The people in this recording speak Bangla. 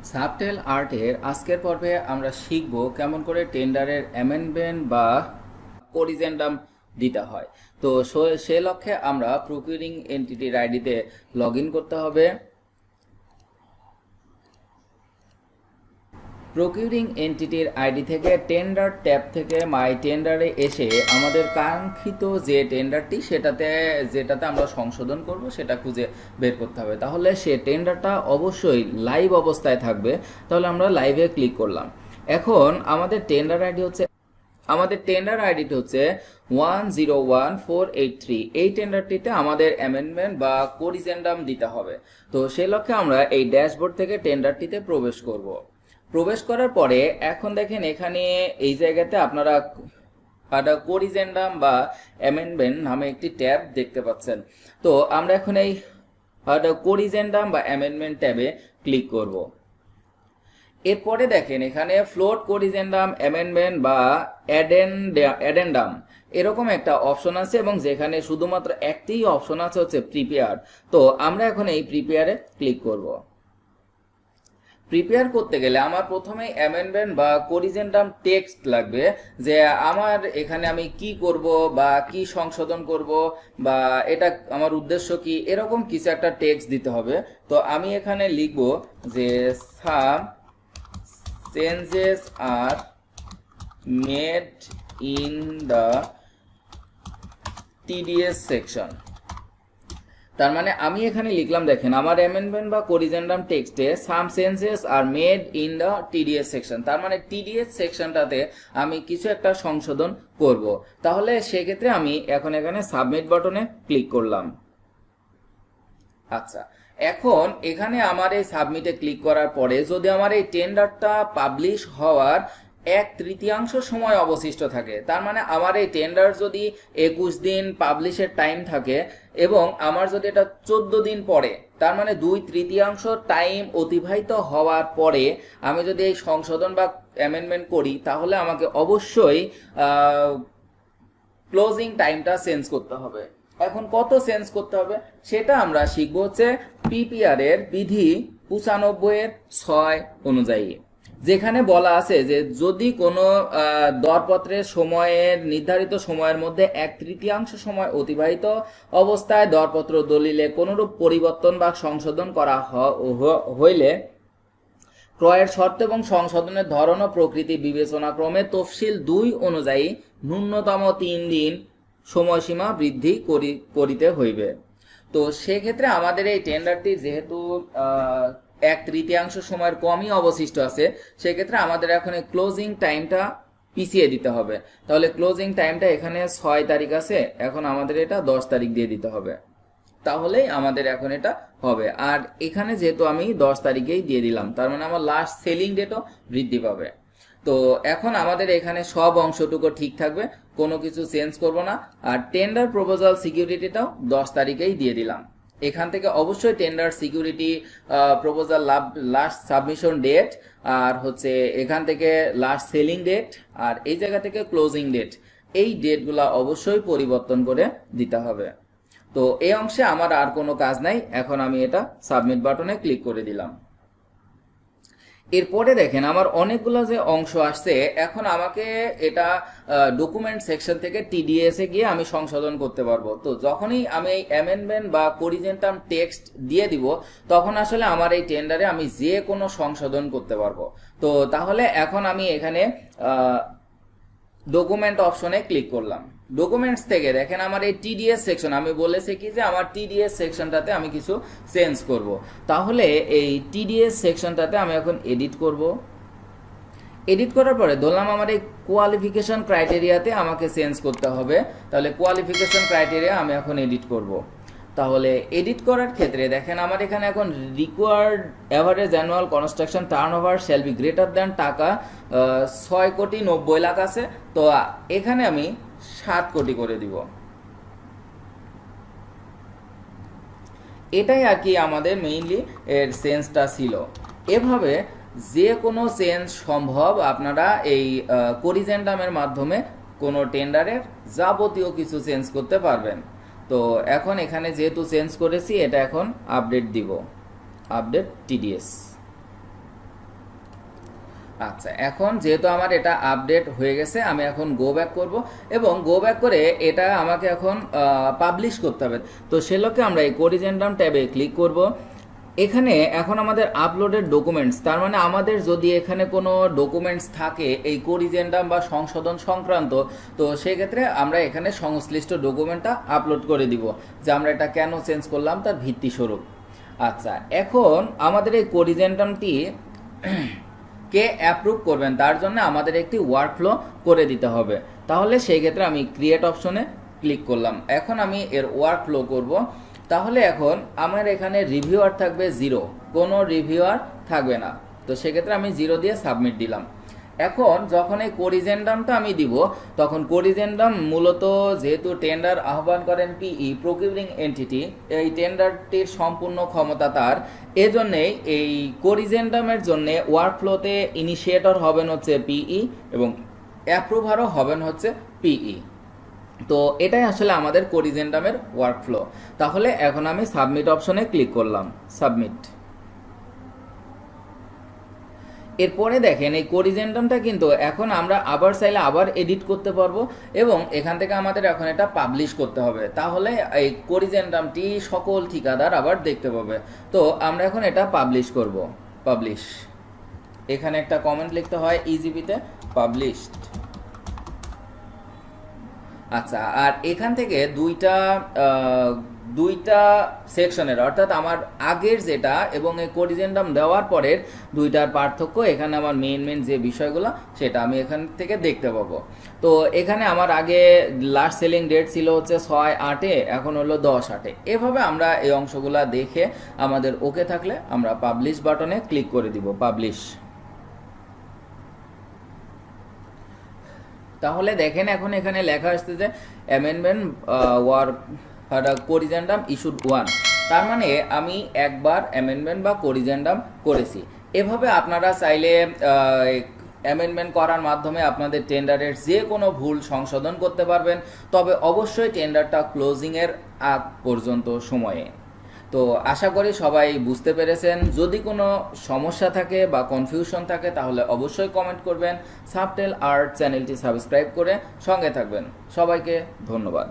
সাবটেল আর্টের আজকের পর্বে আমরা শিখব কেমন করে টেন্ডারের অ্যামেন্ডমেন্ট বা করিজেন্ডাম দিতে হয়। তো সে লক্ষ্যে আমরা প্রকিউরিং এন্টিটির আইডিতে লগ ইন করতে হবে। প্রকিউরিং এন্টিটির আইডি থেকে টেন্ডার ট্যাব থেকে মাই টেন্ডারে এসে আমাদের কাঙ্ক্ষিত যে টেন্ডারটি যেটাতে আমরা সংশোধন করব সেটা খুঁজে বের করতে হবে। তাহলে সে টেন্ডারটা অবশ্যই লাইভ অবস্থায় থাকবে। তাহলে আমরা লাইভে ক্লিক করলাম। এখন আমাদের টেন্ডার আইডিটি হচ্ছে 101483। এই টেন্ডারটিতে আমাদের অ্যামেন্ডমেন্ট বা করিজেন্ডাম দিতে হবে। তো সেই লক্ষ্যে আমরা এই ড্যাশবোর্ড থেকে টেন্ডারটিতে প্রবেশ করার পরে এখন দেখেন এখানে এই জায়গাতে আপনারা করিজেন্ডাম বা অ্যামেন্ডমেন্ট নামে একটি ট্যাব দেখতে পাচ্ছেন। তো আমরা এখন এই করিজেন্ডাম বা অ্যামেন্ডমেন্ট ট্যাবে ক্লিক করব। এরপরে দেখেন এখানে ফ্লোট করিজেন্ডাম অ্যামেন্ডমেন্ট বা অ্যাডেন্ডাম এরকম একটা অপশন আছে এবং যেখানে শুধুমাত্র একটিই অপশন আছে হচ্ছে প্রিপেয়ার। তো আমরা এখন এই প্রিপেয়ারে ক্লিক করব। প্রিপেয়ার করতে গেলে আমার প্রথমে অ্যামেন্ডমেন্ট বা করিজেন্ডাম টেক্সট লাগবে, যে আমার এখানে আমি কি করব বা কি সংশোধন করব বা এটা আমার উদ্দেশ্য কি, এরকম কিছু একটা টেক্সট দিতে হবে। তো আমি এখানে লিখব যে some changes are made in the TDS section. তার মানে আমি এখানে লিখলাম, দেখেন আমার অ্যামেন্ডমেন্ট বা করিজেন্ডাম টেক্সটে some changes are made in the TDS section. তার মানে টিডিএস সেকশনটাতে আমি কিছু একটা সংশোধন করব। তাহলে সেক্ষেত্রে আমি এখন এখানে সাবমিট বাটনে ক্লিক করলাম। আচ্ছা, এখন এখানে আমার এই সাবমিটে ক্লিক করার পরে যদি আমার এই টেন্ডারটা পাবলিশ হওয়ার 1/3 সময় অবশিষ্ট থাকে, তার মানে আমার এই টেন্ডার যদি 21 দিন পাবলিশের টাইম থাকে এবং আমার যদি এটা 14 দিন পরে, তার মানে 2/3 টাইম অতিবাহিত হওয়ার পরে আমি যদি এই সংশোধন বা অ্যামেন্ডমেন্ট করি, তাহলে আমাকে অবশ্যই ক্লোজিং টাইমটা চেঞ্জ করতে হবে। এখন কত চেঞ্জ করতে হবে সেটা আমরা শিখবো হচ্ছে পিপিআর এর বিধি 95(6) অনুযায়ী, যেখানে বলা আছে যে যদি কোনো দরপত্রের নির্ধারিত সময়ের মধ্যে 1/3 সময় অতিবাহিত অবস্থায় দরপত্র দলিলে কোনরূপ পরিবর্তন বা সংশোধন করা হইলে ক্রয়ের শর্ত এবং সংশোধনের ধরন ও প্রকৃতি বিবেচনা ক্রমে তফসিল 2 অনুযায়ী ন্যূনতম 3 দিন সময়সীমা বৃদ্ধি করিতে হইবে। তো সেক্ষেত্রে আমাদের এই টেন্ডারটি যেহেতু 1/3 সময়ের কমই অবশিষ্ট আছে, সেক্ষেত্রে আমাদের এখন এই ক্লোজিং টাইমটা পিছিয়ে দিতে হবে। তাহলে ক্লোজিং টাইমটা এখানে 6 তারিখ আছে, এখন আমাদের এটা 10 তারিখ দিয়ে দিতে হবে। তাহলেই আমাদের এখন এটা হবে। আর এখানে যেহেতু আমি 10 তারিখেই দিয়ে দিলাম, তার মানে আমার লাস্ট সেলিং ডেটও বৃদ্ধি পাবে। তো এখন আমাদের এখানে সব অংশটুকু ঠিক থাকবে, কোনো কিছু চেঞ্জ করব না। আর টেন্ডার প্রপোজাল সিকিউরিটিটাও 10 তারিখেই দিয়ে দিলাম। এখান থেকে অবশ্যই tender security proposal last submission date, আর হচ্ছে এখান থেকে লাস্ট সেলিং ডেট, আর এই জায়গা থেকে ক্লোজিং ডেট, এই ডেটগুলো অবশ্যই পরিবর্তন করে দিতে হবে। তো এই অংশে আমার আর কোনো কাজ নাই, এখন আমি এটা সাবমিট বাটনে ক্লিক করে দিলাম। এরপরে দেখেন আমার অনেকগুলো যে অংশ আসছে, এখন আমাকে এটা ডকুমেন্ট সেকশন থেকে টিডিএস এ গিয়ে আমি সংশোধন করতে পারবো। তো যখনই আমি এই অ্যামেন্ডমেন্ট বা করিজেন্ডাম টেক্সট দিয়ে দিব, তখন আসলে আমার এই টেন্ডারে আমি যে কোনো সংশোধন করতে পারবো। তো তাহলে এখন আমি এখানে ডকুমেন্ট অপশনে ক্লিক করলাম। ডকুমেন্টস থেকে দেখেন আমার এই টিডিএস সেকশন, আমি বলেছি কি যে আমার টিডিএস সেকশনটাতে আমি কিছু চেঞ্জ করব। তাহলে এই টিডিএস সেকশনটাতে আমি এখন এডিট করব। এডিট করার পরে ধরলাম আমার এই কোয়ালিফিকেশন ক্রাইটেরিয়াতে আমাকে চেঞ্জ করতে হবে। তাহলে কোয়ালিফিকেশন ক্রাইটেরিয়া আমি এখন এডিট করব। তাহলে এডিট করার ক্ষেত্রে দেখেন আমার এখানে এখন required average annual construction turnover shall be greater than টাকা 6,90,00,000 আছে। তো এখানে আমি 7 কোটি করে দিব। এটাই আর কি আমাদের মেইনলি এর চেঞ্জটা ছিল। এভাবে যে কোনো চেঞ্জ সম্ভব, আপনারা এই করিজেন্ডামের মাধ্যমে কোনো টেন্ডারের যাবতীয় কিছু চেঞ্জ করতে পারবেন। তো এখন এখানে যেহেতু চেঞ্জ করেছি, এটা এখন আপডেট দিব, আপডেট টিডিএস। আচ্ছা, এখন যেহেতু আমার এটা আপডেট হয়ে গেছে, আমি এখন গো ব্যাক করব এবং গো ব্যাক করে এটা আমাকে এখন পাবলিশ করতে হবে। তো সেলোকে আমরা এই কোরিজেন্ডাম ট্যাবে ক্লিক করব। এখানে এখন আমাদের আপলোডেড ডকুমেন্টস, তার মানে আমাদের যদি এখানে কোনো ডকুমেন্টস থাকে এই কোরিজেন্ডাম বা সংশোধন সংক্রান্ত, তো সেক্ষেত্রে আমরা এখানে সংশ্লিষ্ট ডকুমেন্টটা আপলোড করে দিব যে আমরা এটা কেন চেঞ্জ করলাম তার ভিত্তি স্বরূপ। আচ্ছা, এখন আমাদের এই কোরিজেন্ডামটি কে অ্যাপ্রুভ করবেন তার জন্য আমাদের একটি ওয়ার্কফ্লো করে দিতে হবে। তাহলে সেই ক্ষেত্রে আমি ক্রিয়েট অপশনে ক্লিক করলাম। এখন আমি এর ওয়ার্কফ্লো করব। তাহলে এখন আমার এখানে রিভিউয়ার থাকবে 0, কোনো রিভিউয়ার থাকবে না। তো সেক্ষেত্রে আমি 0 দিয়ে সাবমিট দিলাম। এখন যখন এই কোরিজেন্ডামটা আমি দিব, তখন কোরিজেন্ডাম মূলত যেহেতু টেন্ডার আহ্বান করেন পিই প্রকিউরিং এন্টিটি, এই টেন্ডারটির সম্পূর্ণ ক্ষমতা তার, এজন্যেই এই কোরিজেন্ডামের জন্য ওয়ার্কফ্লোতে ইনিশিয়েটর হবেন হচ্ছে পিই এবং অ্যাপ্রুভারও হবেন হচ্ছে পিই। তো এটাই আসলে আমাদের কোরিজেন্ডামের ওয়ার্কফ্লো। তাহলে এখন আমি সাবমিট অপশনে ক্লিক করলাম, সাবমিট। এরপরে দেখেন এই কোরিজেন্ডামটা কিন্তু এখন আমরা আবার চাইলে আবার এডিট করতে পারবো এবং এখান থেকে আমাদের এখন এটা পাবলিশ করতে হবে। তাহলে এই কোরিজেন্ডামটি সকল ঠিকাদার আবার দেখতে পাবে। তো আমরা এখন এটা পাবলিশ করব, পাবলিশ। এখানে একটা কমেন্ট লিখতে হয় ইজিপিতে, পাবলিশড। আচ্ছা, আর এখান থেকে দুইটা সেকশনের, অর্থাৎ আমার আগের যেটা এবং এই কোরিজেন্ডাম দেওয়ার পরের দুইটার পার্থক্য, এখানে আমার মেন যে বিষয়গুলো সেটা আমি এখান থেকে দেখতে পাবো। তো এখানে আমার আগে লাস্ট সেলিং ডেট ছিল হচ্ছে 6/8, এখন হলো 10/8। এভাবে আমরা এই অংশগুলা দেখে আমাদের ওকে থাকলে আমরা পাবলিশ বাটনে ক্লিক করে দিব, পাবলিশ। তাহলে দেখেন এখন এখানে লেখা আসছে যে অ্যামেন্ডমেন্ট ওয়ার্ক কোরিজেন্ডাম ইস্যুড 1, তার মানে আমি একবার অ্যামেন্ডমেন্ট বা কোরিজেন্ডাম করেছি। এভাবে আপনারা চাইলে অ্যামেন্ডমেন্ট করার মাধ্যমে আপনাদের টেন্ডারের যে কোনো ভুল সংশোধন করতে পারবেন, তবে অবশ্যই টেন্ডারটা ক্লোজিংয়ের আগ পর্যন্ত সময়ে। তো আশা করি সবাই বুঝতে পেরেছেন। যদি কোনো সমস্যা থাকে বা কনফিউশন থাকে তাহলে অবশ্যই কমেন্ট করবেন। সাবটেল আর্ট চ্যানেলটি সাবস্ক্রাইব করে সঙ্গে থাকবেন। সবাইকে ধন্যবাদ।